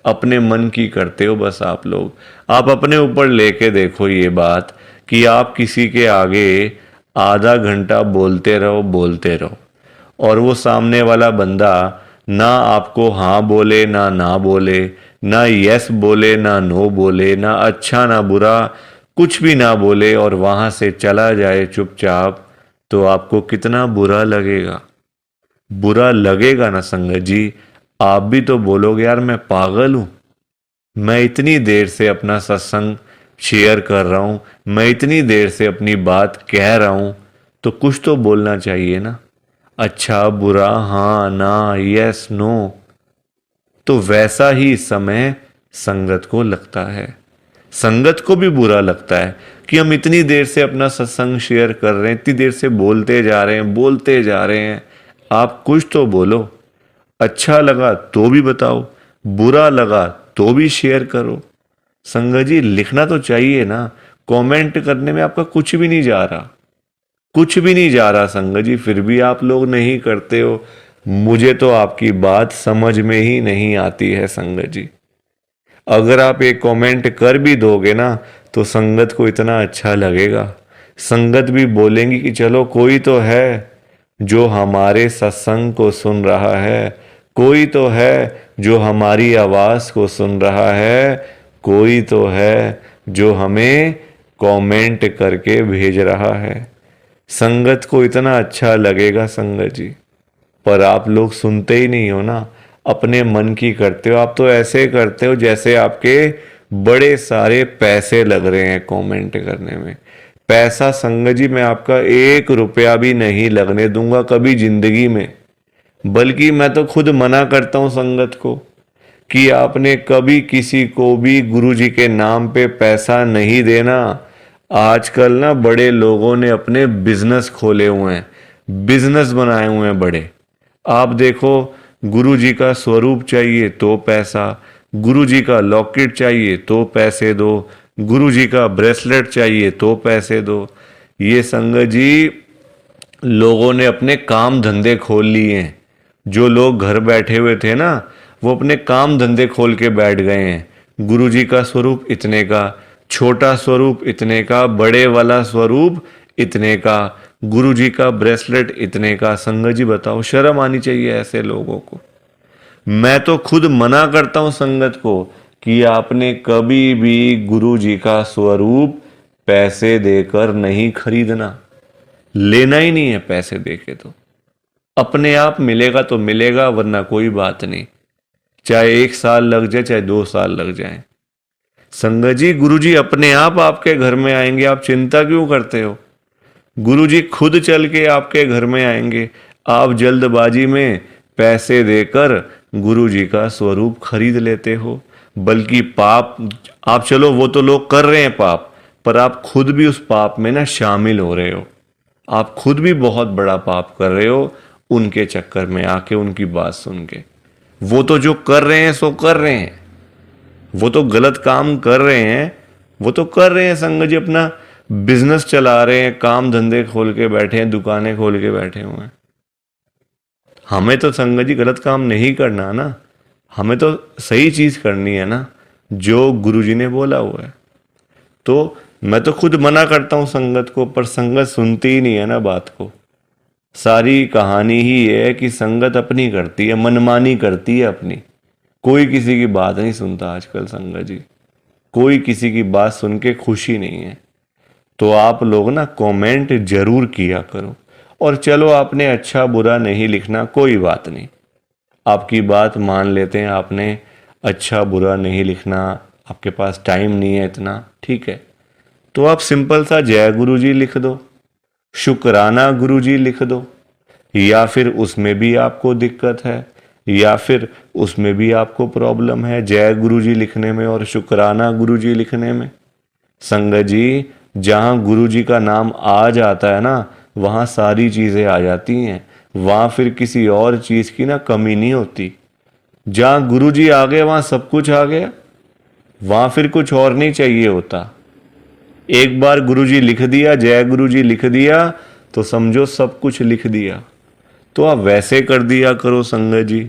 अपने मन की करते हो बस आप लोग। आप अपने ऊपर लेके देखो ये बात कि आप किसी के आगे आधा घंटा बोलते रहो और वो सामने वाला बंदा ना आपको हाँ बोले ना बोले, ना यस बोले ना नो बोले, ना अच्छा ना बुरा, कुछ भी ना बोले और वहां से चला जाए चुपचाप, तो आपको कितना बुरा लगेगा? बुरा लगेगा ना संगत जी। आप भी तो बोलोगे यार मैं पागल हूं, मैं इतनी देर से अपना सत्संग शेयर कर रहा हूं, मैं इतनी देर से अपनी बात कह रहा हूं, तो कुछ तो बोलना चाहिए ना, अच्छा बुरा हाँ ना यस नो। तो वैसा ही इस समय संगत को लगता है। संगत को भी बुरा लगता है कि हम इतनी देर से अपना सत्संग शेयर कर रहे हैं, इतनी देर से बोलते जा रहे हैं। आप कुछ तो बोलो। अच्छा लगा तो भी बताओ, बुरा लगा तो भी शेयर करो। संगत जी लिखना तो चाहिए ना, कमेंट करने में आपका कुछ भी नहीं जा रहा, कुछ भी नहीं जा रहा संगत जी, फिर भी आप लोग नहीं करते हो। मुझे तो आपकी बात समझ में ही नहीं आती है संगत जी। अगर आप एक कमेंट कर भी दोगे ना तो संगत को इतना अच्छा लगेगा, संगत भी बोलेंगी कि चलो कोई तो है जो हमारे सत्संग को सुन रहा है, कोई तो है जो हमारी आवाज को सुन रहा है, कोई तो है जो हमें कमेंट करके भेज रहा है। संगत को इतना अच्छा लगेगा संगत जी, पर आप लोग सुनते ही नहीं हो ना, अपने मन की करते हो। आप तो ऐसे करते हो जैसे आपके बड़े सारे पैसे लग रहे हैं कमेंट करने में। पैसा संगत जी मैं आपका 1 रुपया भी नहीं लगने दूंगा कभी जिंदगी में। बल्कि मैं तो खुद मना करता हूं संगत को कि आपने कभी किसी को भी गुरु जी के नाम पे पैसा नहीं देना। आजकल ना बड़े लोगों ने अपने बिजनेस खोले हुए हैं, बिजनेस बनाए हुए हैं बड़े। आप देखो, गुरु जी का स्वरूप चाहिए तो पैसा, गुरु जी का लॉकेट चाहिए तो पैसे दो, गुरु जी का ब्रेसलेट चाहिए तो पैसे दो। ये संगत जी लोगों ने अपने काम धंधे खोल लिए हैं। जो लोग घर बैठे हुए थे ना, वो अपने काम धंधे खोल के बैठ गए हैं। गुरु जी का स्वरूप इतने का, छोटा स्वरूप इतने का, बड़े वाला स्वरूप इतने का, गुरु जी का ब्रेसलेट इतने का। संगत जी बताओ, शर्म आनी चाहिए ऐसे लोगों को। मैं तो खुद मना करता हूं संगत को कि आपने कभी भी गुरु जी का स्वरूप पैसे देकर नहीं खरीदना, लेना ही नहीं है पैसे देके। तो अपने आप मिलेगा तो मिलेगा, वरना कोई बात नहीं, चाहे 1 साल लग जाए चाहे 2 साल लग जाए। संगत जी गुरु जी अपने आप आपके घर में आएंगे, आप चिंता क्यों करते हो? गुरु जी खुद चल के आपके घर में आएंगे। आप जल्दबाजी में पैसे देकर गुरु जी का स्वरूप खरीद लेते हो। बल्कि पाप, आप चलो वो तो लोग कर रहे हैं पाप, पर आप खुद भी उस पाप में ना शामिल हो रहे हो। आप खुद भी बहुत बड़ा पाप कर रहे हो उनके चक्कर में आके, उनकी बात सुन के। वो तो जो कर रहे हैं सो कर रहे हैं, वो तो गलत काम कर रहे हैं, वो तो कर रहे हैं संगत जी, अपना बिजनेस चला रहे हैं, काम धंधे खोल के बैठे हैं, दुकानें खोल के बैठे हुए हैं। हमें तो संगत जी गलत काम नहीं करना ना, हमें तो सही चीज करनी है ना, जो गुरुजी ने बोला हुआ है। तो मैं तो खुद मना करता हूं संगत को, पर संगत सुनती ही नहीं है ना बात को। सारी कहानी ही ये है कि संगत अपनी करती है, मनमानी करती है अपनी। कोई किसी की बात नहीं सुनता आजकल संगत जी, कोई किसी की बात सुन के खुशी नहीं है। तो आप लोग ना कमेंट जरूर किया करो। और चलो आपने अच्छा बुरा नहीं लिखना, कोई बात नहीं, आपकी बात मान लेते हैं। आपने अच्छा बुरा नहीं लिखना, आपके पास टाइम नहीं है इतना, ठीक है। तो आप सिंपल सा जय गुरु जी लिख दो, शुक्राना गुरु जी लिख दो, या फिर उसमें भी आपको दिक्कत है, या फिर उसमें भी आपको प्रॉब्लम है जय गुरु जी लिखने में और शुक्राना गुरु जी लिखने में। संगत जी जहाँ गुरु जी का नाम आ जाता है ना, वहाँ सारी चीज़ें आ जाती हैं। वहाँ फिर किसी और चीज़ की ना कमी नहीं होती। जहाँ गुरु जी आ गए वहाँ सब कुछ आ गया, वहाँ फिर कुछ और नहीं चाहिए होता। एक बार गुरु जी लिख दिया, जय गुरु जी लिख दिया, तो समझो सब कुछ लिख दिया। तो आप वैसे कर दिया करो संगत जी,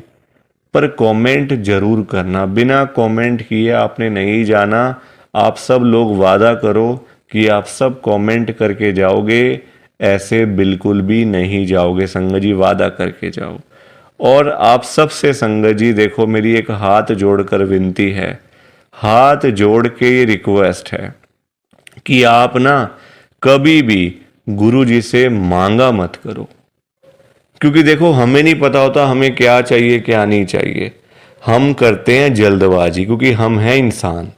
पर कमेंट जरूर करना। बिना कमेंट किए आपने नहीं जाना। आप सब लोग वादा करो कि आप सब कमेंट करके जाओगे, ऐसे बिल्कुल भी नहीं जाओगे संगत जी, वादा करके जाओ। और आप सबसे संगत जी देखो, मेरी एक हाथ जोड़कर विनती है, हाथ जोड़ के ये रिक्वेस्ट है कि आप ना कभी भी गुरु जी से मांगा मत करो। क्योंकि देखो, हमें नहीं पता होता हमें क्या चाहिए क्या नहीं चाहिए। हम करते हैं जल्दबाजी, क्योंकि हम हैं इंसान,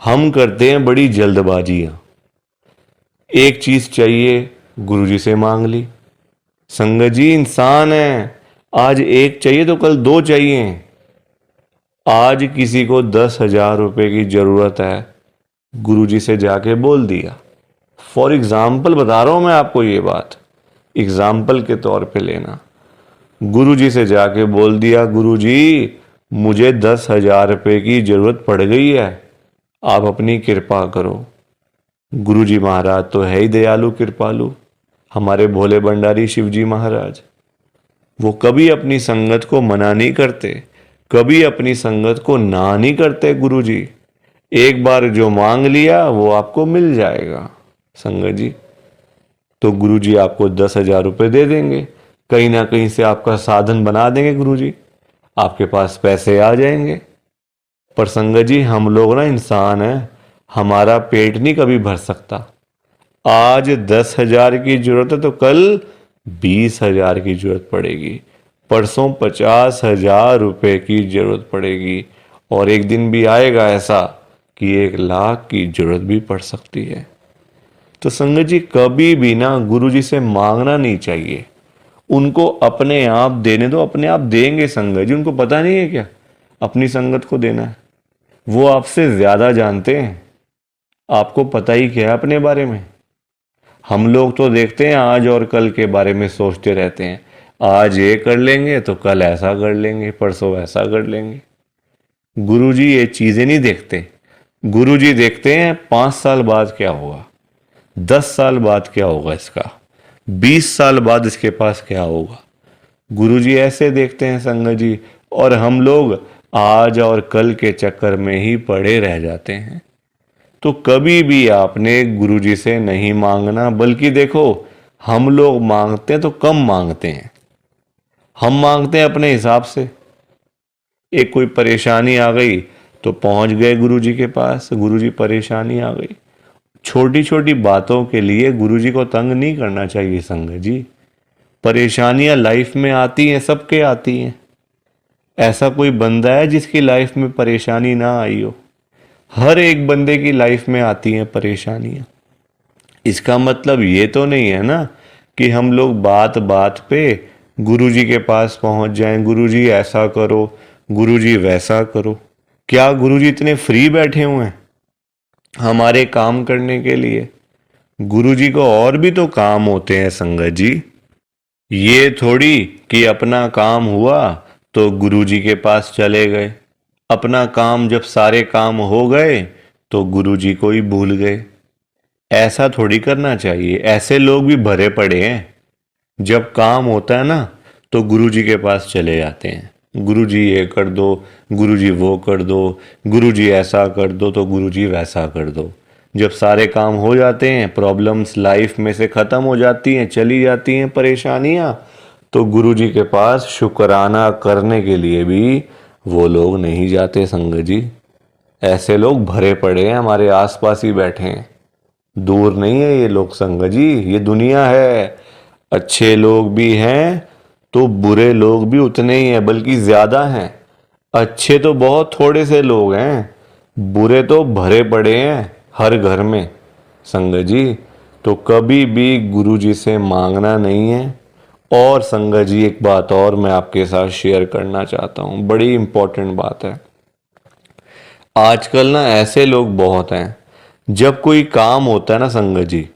हम करते हैं बड़ी जल्दबाजियां। एक चीज चाहिए, गुरुजी से मांग ली। संगत जी इंसान है, आज एक चाहिए तो कल दो चाहिए। आज किसी को 10,000 रुपए की जरूरत है, गुरुजी से जाके बोल दिया। फॉर एग्जाम्पल बता रहा हूं मैं आपको, ये बात एग्जाम्पल के तौर पे लेना। गुरुजी से जाके बोल दिया, गुरुजी मुझे 10,000 रुपए की जरूरत पड़ गई है, आप अपनी कृपा करो। गुरुजी महाराज तो है ही दयालु कृपालु, हमारे भोले भंडारी शिवजी महाराज। वो कभी अपनी संगत को मना नहीं करते, कभी अपनी संगत को ना नहीं करते गुरुजी। एक बार जो मांग लिया वो आपको मिल जाएगा संगत जी। तो गुरुजी आपको 10,000 रुपये दे देंगे, कहीं ना कहीं से आपका साधन बना देंगे गुरुजी, आपके पास पैसे आ जाएंगे। पर संगत जी हम लोग ना इंसान हैं, हमारा पेट नहीं कभी भर सकता। आज 10,000 की जरूरत है तो कल 20,000 की जरूरत पड़ेगी, परसों 50,000 रुपये की जरूरत पड़ेगी, और एक दिन भी आएगा ऐसा कि 1,00,000 की जरूरत भी पड़ सकती है। तो संगत जी कभी भी ना गुरु जी से मांगना नहीं चाहिए, उनको अपने आप देने दो, अपने आप देंगे संगत जी। उनको पता नहीं है क्या अपनी संगत को देना है? वो आपसे ज्यादा जानते हैं, आपको पता ही क्या है अपने बारे में। हम लोग तो देखते हैं आज और कल के बारे में सोचते रहते हैं, आज ये कर लेंगे तो कल ऐसा कर लेंगे, परसों ऐसा कर लेंगे। गुरुजी ये चीजें नहीं देखते। गुरुजी देखते हैं 5 साल बाद क्या होगा, 10 साल बाद क्या होगा इसका, 20 साल बाद इसके पास क्या होगा। गुरुजी ऐसे देखते हैं संगत जी, और हम लोग आज और कल के चक्कर में ही पड़े रह जाते हैं। तो कभी भी आपने गुरुजी से नहीं मांगना, बल्कि देखो हम लोग मांगते हैं तो कम मांगते हैं, हम मांगते हैं अपने हिसाब से। एक कोई परेशानी आ गई तो पहुंच गए गुरुजी के पास, गुरुजी परेशानी आ गई। छोटी छोटी बातों के लिए गुरुजी को तंग नहीं करना चाहिए संगत जी। परेशानियां लाइफ में आती हैं, सबके आती हैं। ऐसा कोई बंदा है जिसकी लाइफ में परेशानी ना आई हो? हर एक बंदे की लाइफ में आती हैं परेशानियां। इसका मतलब ये तो नहीं है ना कि हम लोग बात बात पे गुरुजी के पास पहुंच जाएं, गुरुजी ऐसा करो, गुरुजी वैसा करो। क्या गुरुजी इतने फ्री बैठे हुए हैं हमारे काम करने के लिए? गुरुजी को और भी तो काम होते हैं संगत जी। ये थोड़ी कि अपना काम हुआ तो गुरुजी के पास चले गए, अपना काम जब सारे काम हो गए तो गुरुजी को ही भूल गए। ऐसा थोड़ी करना चाहिए। ऐसे लोग भी भरे पड़े हैं, जब काम होता है ना तो गुरुजी के पास चले जाते हैं, गुरुजी ये कर दो, गुरुजी वो कर दो, गुरुजी ऐसा कर दो तो गुरुजी वैसा कर दो। जब सारे काम हो जाते हैं, प्रॉब्लम्स लाइफ में से ख़त्म हो जाती हैं, चली जाती हैं परेशानियां, तो गुरुजी के पास शुक्राना करने के लिए भी वो लोग नहीं जाते संगत जी। ऐसे लोग भरे पड़े हैं, हमारे आसपास ही बैठे हैं, दूर नहीं है ये लोग संगत जी। ये दुनिया है, अच्छे लोग भी हैं तो बुरे लोग भी उतने ही हैं, बल्कि ज्यादा हैं। अच्छे तो बहुत थोड़े से लोग हैं, बुरे तो भरे पड़े हैं हर घर में संगत जी। तो कभी भी गुरु जी से मांगना नहीं है। और संगत जी एक बात और मैं आपके साथ शेयर करना चाहता हूँ, बड़ी इंपॉर्टेंट बात है। आजकल ना ऐसे लोग बहुत हैं जब कोई काम होता है ना संगत जी,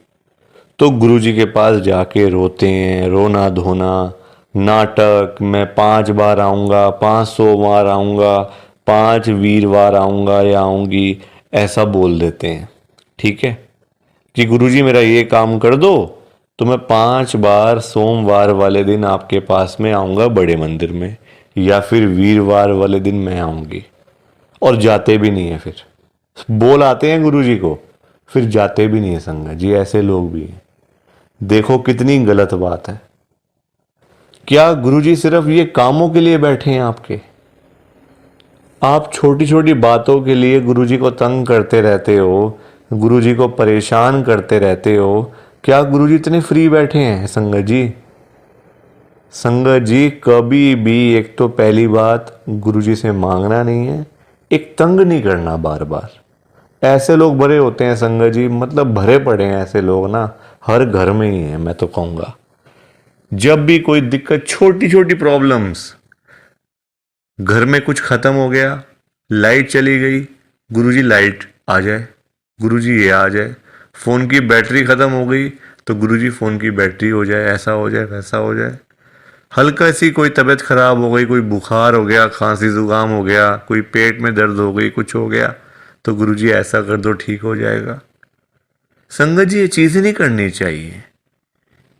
तो गुरुजी के पास जाके रोते हैं, रोना धोना, नाटक, मैं 5 बार आऊँगा, 5 सोमवार आऊँगा, 5 वीरवार आऊँगा या आऊँगी, ऐसा बोल देते हैं। ठीक है कि गुरुजी मेरा ये काम कर दो, तो मैं 5 बार सोमवार वाले दिन आपके पास में आऊँगा बड़े मंदिर में, या फिर वीरवार वाले दिन मैं आऊँगी। और जाते भी नहीं है, फिर बोल आते हैं गुरुजी को, फिर जाते भी नहीं है संगत जी। ऐसे लोग भी हैं। देखो कितनी गलत बात है। क्या गुरुजी सिर्फ ये कामों के लिए बैठे हैं आपके? आप छोटी छोटी बातों के लिए गुरुजी को तंग करते रहते हो, गुरुजी को परेशान करते रहते हो। क्या गुरुजी इतने फ्री बैठे हैं संगत जी? संगत जी कभी भी, एक तो पहली बात, गुरुजी से मांगना नहीं है, एक तंग नहीं करना बार बार। ऐसे लोग भरे होते हैं संगत जी, मतलब भरे पड़े हैं ऐसे लोग ना, हर घर में ही है मैं तो कहूँगा। जब भी कोई दिक्कत, छोटी छोटी प्रॉब्लम्स, घर में कुछ खत्म हो गया, लाइट चली गई, गुरुजी लाइट आ जाए, गुरुजी ये आ जाए, फ़ोन की बैटरी ख़त्म हो गई तो गुरुजी फ़ोन की बैटरी हो जाए, ऐसा हो जाए, वैसा हो जाए। हल्का सी कोई तबीयत ख़राब हो गई, कोई बुखार हो गया, खांसी ज़ुकाम हो गया, कोई पेट में दर्द हो गई, कुछ हो गया, तो गुरुजी ऐसा कर दो, ठीक हो जाएगा। संगत जी ये चीज़ें नहीं करनी चाहिए,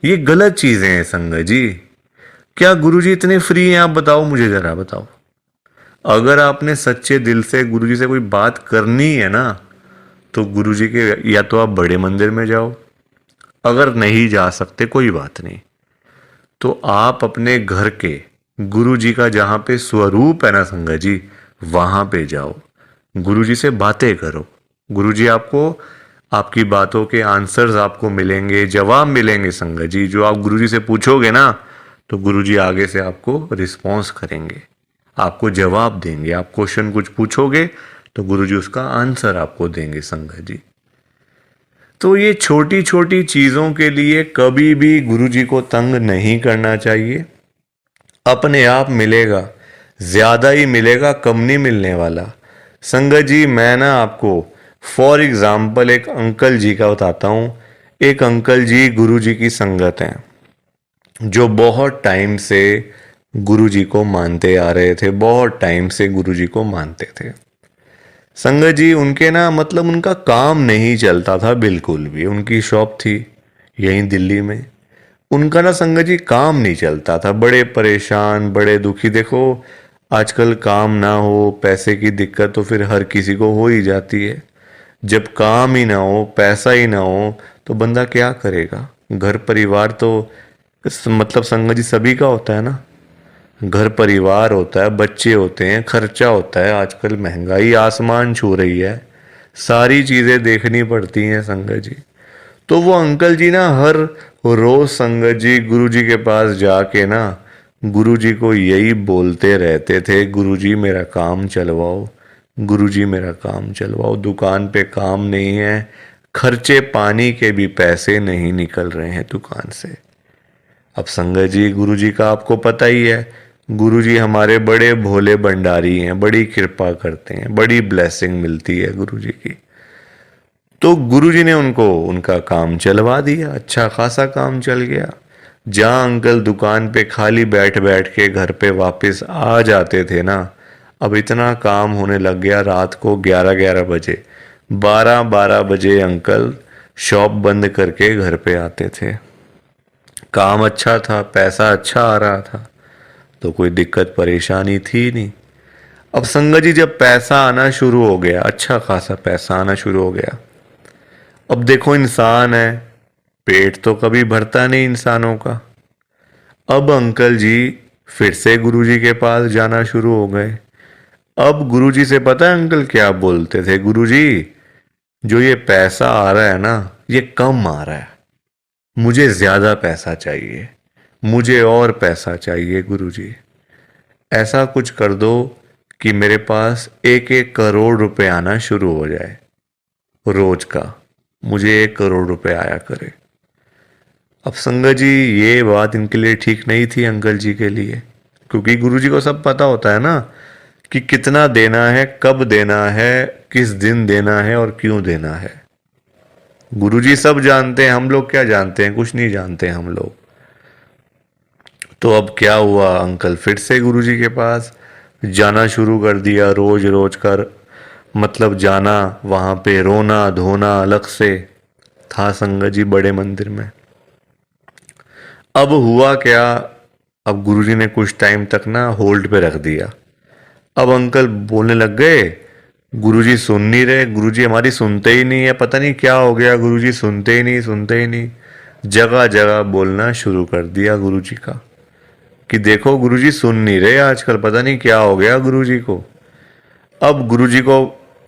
ये गलत चीज़ें हैं संगत जी। क्या गुरुजी इतने फ्री हैं? आप बताओ, मुझे ज़रा बताओ। अगर आपने सच्चे दिल से गुरुजी से कोई बात करनी है ना, तो गुरुजी के या तो आप बड़े मंदिर में जाओ, अगर नहीं जा सकते कोई बात नहीं, तो आप अपने घर के गुरुजी का जहाँ पे स्वरूप है ना संगत जी, वहाँ पे जाओ, गुरुजी से बातें करो। गुरुजी आपको, आपकी बातों के आंसर्स आपको मिलेंगे, जवाब मिलेंगे संगत जी। जो आप गुरुजी से पूछोगे ना, तो गुरुजी आगे से आपको रिस्पॉन्स करेंगे, आपको जवाब देंगे। आप क्वेश्चन कुछ पूछोगे तो गुरुजी उसका आंसर आपको देंगे संगत जी। तो ये छोटी छोटी चीज़ों के लिए कभी भी गुरुजी को तंग नहीं करना चाहिए। अपने आप मिलेगा, ज़्यादा ही मिलेगा, कम नहीं मिलने वाला। संगत जी मैं ना आपको फॉर एग्ज़ाम्पल एक अंकल जी का बताता हूँ। एक अंकल जी गुरुजी की संगत हैं, जो बहुत टाइम से गुरुजी को मानते आ रहे थे, बहुत टाइम से गुरुजी को मानते थे। संगत जी उनके ना, मतलब उनका काम नहीं चलता था बिल्कुल भी। उनकी शॉप थी यहीं दिल्ली में, उनका ना संगत जी काम नहीं चलता था, बड़े परेशान, बड़े दुखी। देखो आजकल काम ना हो, पैसे की दिक्कत तो फिर हर किसी को हो ही जाती है। जब काम ही ना हो, पैसा ही ना हो, तो बंदा क्या करेगा? घर परिवार तो मतलब संगत जी सभी का होता है ना, घर परिवार होता है, बच्चे होते हैं, खर्चा होता है। आजकल महंगाई आसमान छू रही है, सारी चीज़ें देखनी पड़ती हैं संगत जी। तो वो अंकल जी ना हर रोज संगत जी गुरुजी के पास जाके ना गुरुजी को यही बोलते रहते थे, गुरुजी मेरा काम चलवाओ, गुरुजी मेरा काम चलवाओ, दुकान पे काम नहीं है, खर्चे पानी के भी पैसे नहीं निकल रहे हैं दुकान से। अब संगत जी गुरुजी का आपको पता ही है, गुरुजी हमारे बड़े भोले भंडारी हैं, बड़ी कृपा करते हैं, बड़ी ब्लेसिंग मिलती है गुरुजी की। तो गुरुजी ने उनको उनका काम चलवा दिया, अच्छा खासा काम चल गया। जहाँ अंकल दुकान पे खाली बैठ बैठ के घर पे वापस आ जाते थे ना, अब इतना काम होने लग गया, रात को 11-11 बजे, 12-12 बजे अंकल शॉप बंद करके घर पे आते थे। काम अच्छा था, पैसा अच्छा आ रहा था, तो कोई दिक्कत परेशानी थी नहीं। अब संगत जी जब पैसा आना शुरू हो गया, अच्छा खासा पैसा आना शुरू हो गया, अब देखो इंसान है, पेट तो कभी भरता नहीं इंसानों का। अब अंकल जी फिर से गुरुजी के पास जाना शुरू हो गए। अब गुरुजी से पता है अंकल क्या बोलते थे? गुरुजी जो ये पैसा आ रहा है ना, ये कम आ रहा है, मुझे ज्यादा पैसा चाहिए, मुझे और पैसा चाहिए गुरुजी। ऐसा कुछ कर दो कि मेरे पास 1-1 करोड़ रुपए आना शुरू हो जाए रोज का, मुझे 1 करोड़ रुपए आया करे। अब संगत जी ये बात इनके लिए ठीक नहीं थी अंकल जी के लिए, क्योंकि गुरुजी को सब पता होता है ना कि कितना देना है, कब देना है, किस दिन देना है और क्यों देना है। गुरुजी सब जानते हैं, हम लोग क्या जानते हैं? कुछ नहीं जानते हम लोग। तो अब क्या हुआ, अंकल फिर से गुरुजी के पास जाना शुरू कर दिया, रोज रोज कर मतलब जाना, वहाँ पे रोना धोना अलग से था संगत जी बड़े मंदिर में। अब हुआ क्या, अब गुरुजी ने कुछ टाइम तक ना होल्ड पे रख दिया। अब अंकल बोलने लग गए, गुरुजी सुन नहीं रहे, गुरुजी हमारी सुनते ही नहीं है, पता नहीं क्या हो गया, गुरुजी सुनते ही नहीं, सुनते ही नहीं। जगह जगह बोलना शुरू कर दिया गुरुजी का कि देखो गुरुजी सुन नहीं रहे आजकल, पता नहीं क्या हो गया गुरुजी को। अब गुरुजी को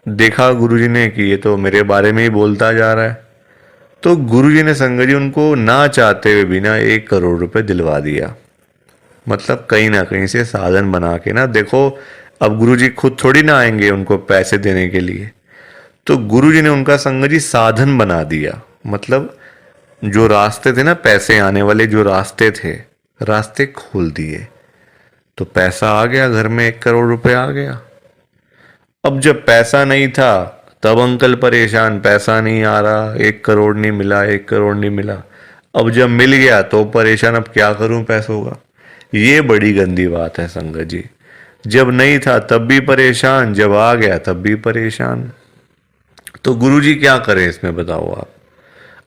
देखा गुरुजी ने कि ये तो मेरे बारे में ही बोलता जा रहा है, तो गुरुजी ने संगत जी उनको ना चाहते हुए भी ना 1 करोड़ रुपए दिलवा दिया। मतलब कहीं ना कहीं से साधन बना के ना, देखो अब गुरुजी खुद थोड़ी ना आएंगे उनको पैसे देने के लिए, तो गुरुजी ने उनका संगत जी साधन बना दिया। मतलब जो रास्ते थे ना पैसे आने वाले, जो रास्ते थे, रास्ते खोल दिए। तो पैसा आ गया घर में, 1 करोड़ रुपए आ गया। अब जब पैसा नहीं था तब अंकल परेशान, पैसा नहीं आ रहा, 1 करोड़ नहीं मिला, 1 करोड़ नहीं मिला। अब जब मिल गया तो परेशान, अब क्या करूं पैसों का। ये बड़ी गंदी बात है संगत जी। जब नहीं था तब भी परेशान, जब आ गया तब भी परेशान। तो गुरुजी क्या करें इसमें बताओ आप।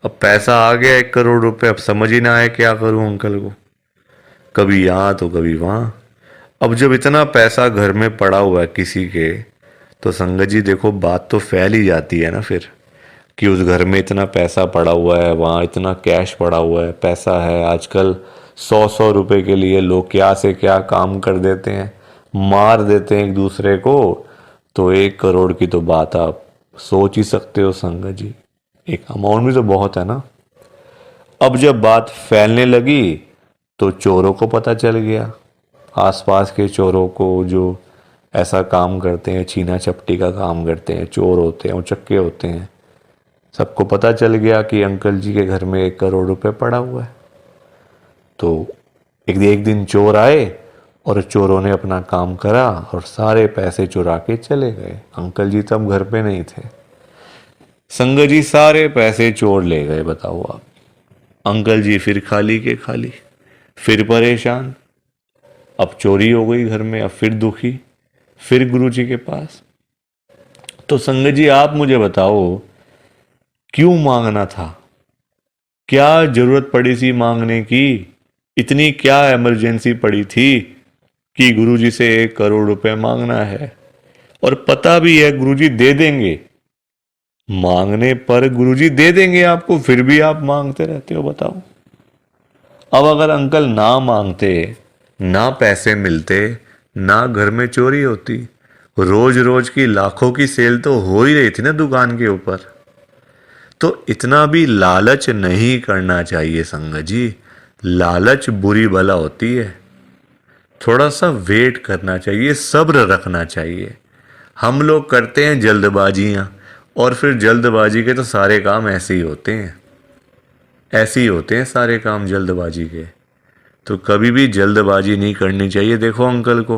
अब पैसा आ गया 1 करोड़ रुपए, अब समझ ही ना आए क्या करूं अंकल को, कभी यहाँ तो कभी वहाँ। अब जब इतना पैसा घर में पड़ा हुआ है किसी के, तो संगत जी देखो बात तो फैल ही जाती है ना फिर, कि उस घर में इतना पैसा पड़ा हुआ है, वहाँ इतना कैश पड़ा हुआ है, पैसा है। आजकल 100-100 रुपए के लिए लोग क्या से क्या काम कर देते हैं, मार देते हैं एक दूसरे को। तो 1 करोड़ की तो बात आप सोच ही सकते हो संगत जी, एक अमाउंट भी तो बहुत है ना। अब जब बात फैलने लगी तो चोरों को पता चल गया, आसपास के चोरों को, जो ऐसा काम करते हैं, छीना चपटी का काम करते हैं, चोर होते हैं, उचक्के होते हैं, सबको पता चल गया कि अंकल जी के घर में 1 करोड़ रुपए पड़ा हुआ है। तो एक दिन चोर आए और चोरों ने अपना काम करा और सारे पैसे चुरा के चले गए। अंकल जी तब घर पे नहीं थे। संगत जी सारे पैसे चोर ले गए, बताओ आप। अंकल जी फिर खाली के खाली, फिर परेशान। अब चोरी हो गई घर में, अब फिर दुखी, फिर गुरुजी के पास। तो संगत जी आप मुझे बताओ, क्यों मांगना था? क्या जरूरत पड़ी थी मांगने की? इतनी क्या इमरजेंसी पड़ी थी कि गुरुजी से 1 करोड़ रुपए मांगना है? और पता भी है गुरुजी दे देंगे, मांगने पर गुरुजी दे देंगे आपको, फिर भी आप मांगते रहते हो, बताओ। अब अगर अंकल ना मांगते, ना पैसे मिलते, ना घर में चोरी होती, रोज रोज की लाखों की सेल तो हो ही रही थी ना दुकान के ऊपर। तो इतना भी लालच नहीं करना चाहिए संगत जी, लालच बुरी बला होती है। थोड़ा सा वेट करना चाहिए, सब्र रखना चाहिए। हम लोग करते हैं जल्दबाजियां, और फिर जल्दबाजी के तो सारे काम ऐसे ही होते हैं, ऐसे ही होते हैं सारे काम जल्दबाजी के। तो कभी भी जल्दबाजी नहीं करनी चाहिए। देखो अंकल को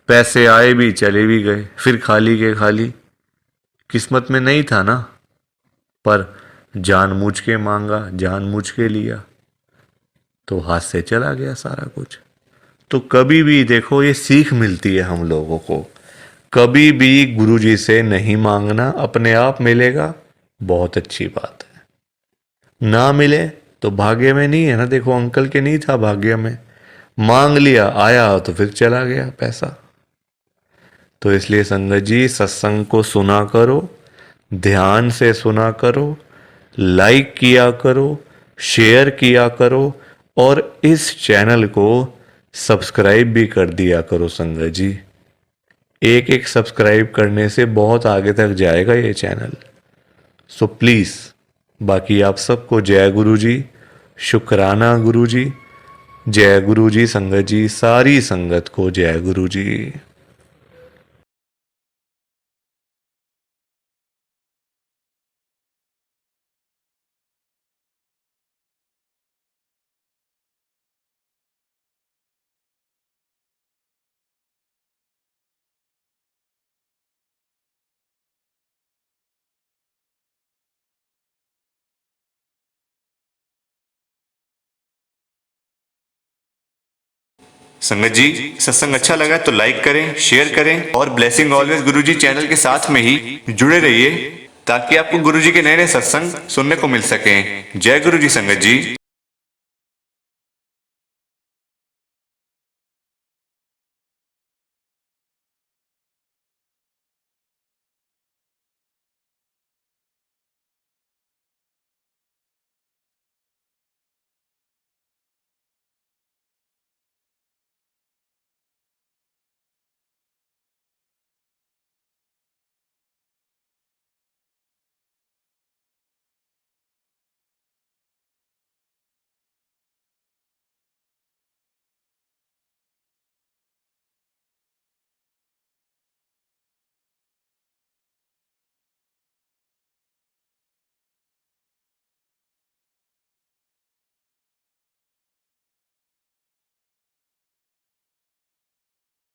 पैसे आए भी चले भी गए, फिर खाली के खाली। किस्मत में नहीं था ना, पर जानबूझ के मांगा, जानबूझ के लिया, तो हाथ से चला गया सारा कुछ। तो कभी भी देखो ये सीख मिलती है हम लोगों को, कभी भी गुरुजी से नहीं मांगना, अपने आप मिलेगा, बहुत अच्छी बात है। ना मिले तो भाग्य में नहीं है ना, देखो अंकल के नहीं था भाग्य में, मांग लिया आया तो फिर चला गया पैसा। तो इसलिए संगत जी सत्संग को सुना करो, ध्यान से सुना करो, लाइक किया करो, शेयर किया करो, और इस चैनल को सब्सक्राइब भी कर दिया करो संगत जी। एक एक सब्सक्राइब करने से बहुत आगे तक जाएगा ये चैनल। सो प्लीज़, बाकी आप सबको जय गुरु जी, शुक्राना गुरु जी, जय गुरु जी संगत जी, सारी संगत को जय गुरु जी। संगत जी, सत्संग अच्छा लगा तो लाइक करें, शेयर करें और ब्लेसिंग ऑलवेज गुरुजी चैनल के साथ में ही जुड़े रहिए ताकि आपको गुरुजी के नए नए सत्संग सुनने को मिल सकें। जय गुरुजी संगत जी।